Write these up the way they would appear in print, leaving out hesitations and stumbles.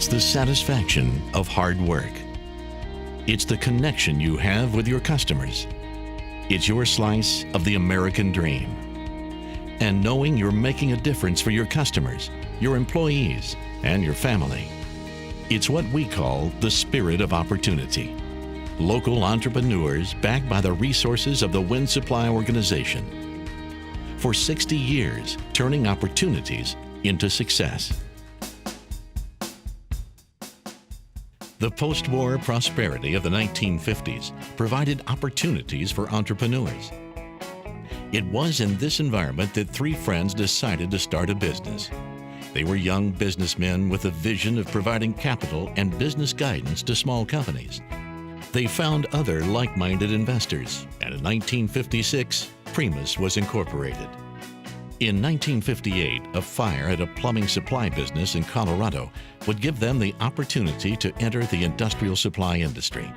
It's the satisfaction of hard work. It's the connection you have with your customers. It's your slice of the American dream. And knowing you're making a difference for your customers, your employees, and your family. It's what we call the spirit of opportunity. Local entrepreneurs backed by the resources of the Winsupply organization. For 60 years, turning opportunities into success. The post-war prosperity of the 1950s provided opportunities for entrepreneurs. It was in this environment that three friends decided to start a business. They were young businessmen with a vision of providing capital and business guidance to small companies. They found other like-minded investors, and in 1956, Primus was incorporated. In 1958, a fire at a plumbing supply business in Colorado would give them the opportunity to enter the industrial supply industry.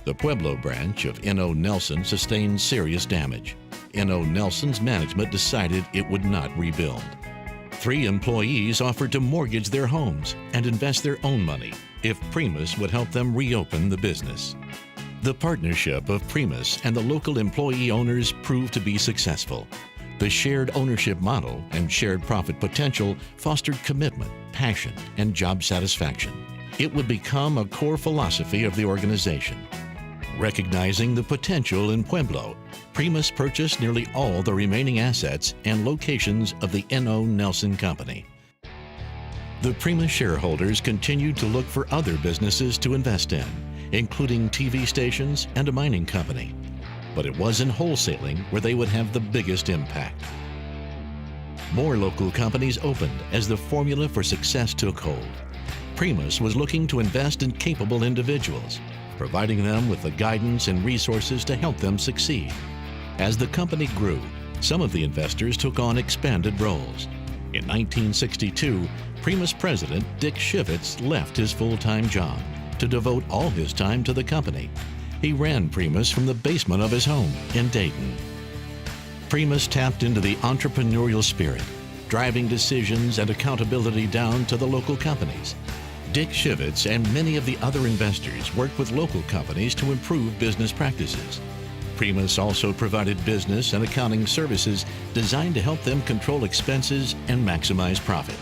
The Pueblo branch of N.O. Nelson sustained serious damage. N.O. Nelson's management decided it would not rebuild. Three employees offered to mortgage their homes and invest their own money if Primus would help them reopen the business. The partnership of Primus and the local employee owners proved to be successful. The shared ownership model and shared profit potential fostered commitment, passion, and job satisfaction. It would become a core philosophy of the organization. Recognizing the potential in Pueblo, Primus purchased nearly all the remaining assets and locations of the N.O. Nelson Company. The Primus shareholders continued to look for other businesses to invest in, including TV stations and a mining company. But it was in wholesaling where they would have the biggest impact. More local companies opened as the formula for success took hold. Primus was looking to invest in capable individuals, providing them with the guidance and resources to help them succeed. As the company grew, some of the investors took on expanded roles. In 1962, Primus president Dick Shivitz left his full-time job to devote all his time to the company. He ran Primus from the basement of his home in Dayton. Primus tapped into the entrepreneurial spirit, driving decisions and accountability down to the local companies. Dick Shivitz and many of the other investors worked with local companies to improve business practices. Primus also provided business and accounting services designed to help them control expenses and maximize profit.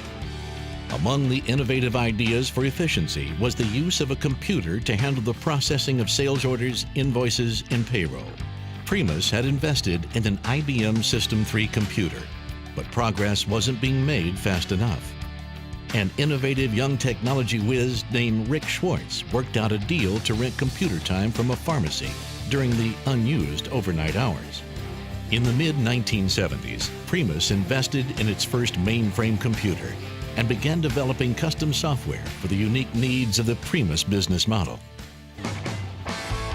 Among the innovative ideas for efficiency was the use of a computer to handle the processing of sales orders, invoices, and payroll. Primus had invested in an IBM System 3 computer, but progress wasn't being made fast enough. An innovative young technology whiz named Rick Schwartz worked out a deal to rent computer time from a pharmacy during the unused overnight hours. In the mid-1970s, Primus invested in its first mainframe computer and began developing custom software for the unique needs of the Primus business model.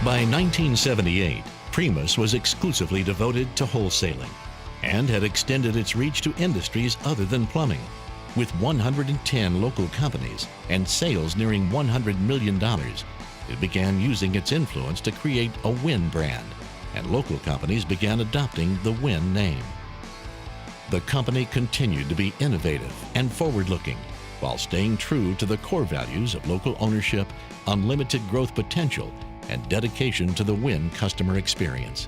By 1978, Primus was exclusively devoted to wholesaling and had extended its reach to industries other than plumbing. With 110 local companies and sales nearing $100 million, it began using its influence to create a Win brand, and local companies began adopting the Win name. The company continued to be innovative and forward-looking while staying true to the core values of local ownership, unlimited growth potential, and dedication to the Win customer experience.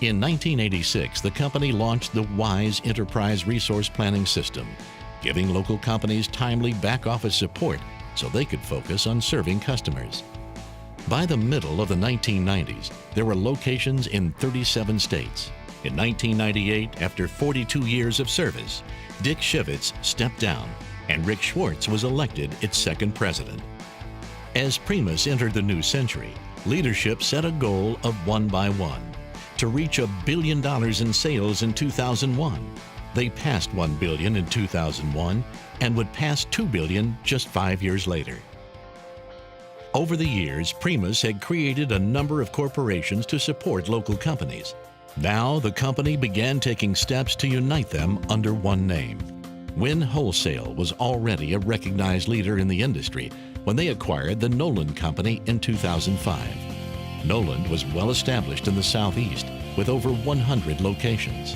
In 1986, the company launched the WISE Enterprise Resource Planning System, giving local companies timely back-office support so they could focus on serving customers. By the middle of the 1990s, there were locations in 37 states. In 1998, after 42 years of service, Dick Shivitz stepped down and Rick Schwartz was elected its second president. As Primus entered the new century, leadership set a goal of 1 by 1 to reach $1 billion in sales in 2001. They passed $1 billion in 2001 and would pass $2 billion just 5 years later. Over the years, Primus had created a number of corporations to support local companies. Now, the company began taking steps to unite them under one name. WinWholesale was already a recognized leader in the industry when they acquired the Noland Company in 2005. Noland was well established in the Southeast with over 100 locations.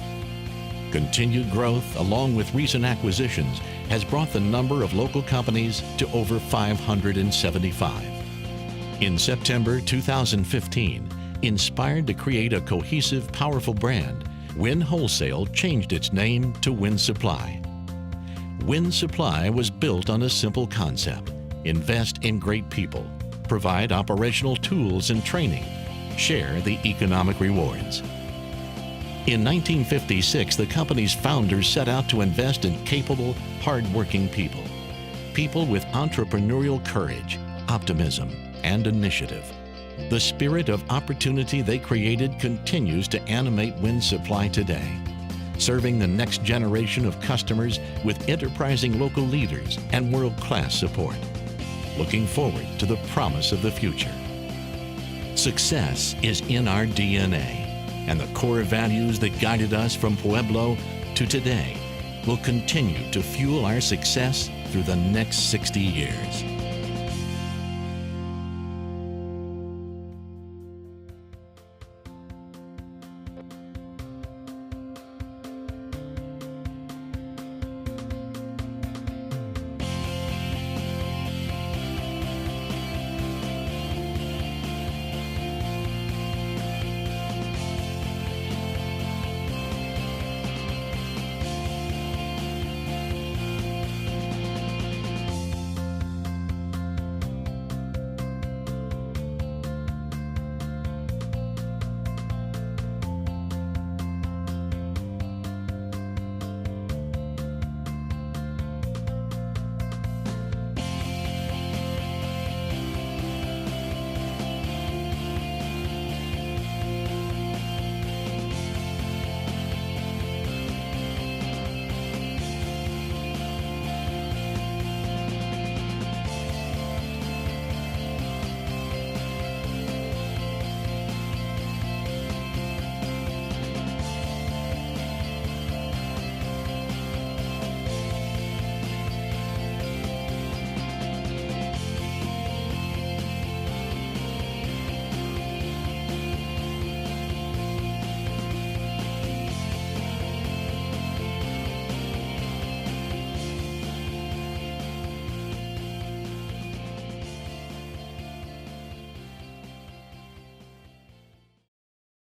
Continued growth, along with recent acquisitions, has brought the number of local companies to over 575. In September 2015, inspired to create a cohesive, powerful brand, WinWholesale changed its name to Winsupply. Winsupply was built on a simple concept: invest in great people, provide operational tools and training, share the economic rewards. In 1956, the company's founders set out to invest in capable, hard-working people. People with entrepreneurial courage, optimism, and initiative. The spirit of opportunity they created continues to animate Winsupply today, serving the next generation of customers with enterprising local leaders and world-class support. Looking forward to the promise of the future. Success is in our DNA, and the core values that guided us from Pueblo to today will continue to fuel our success through the next 60 years.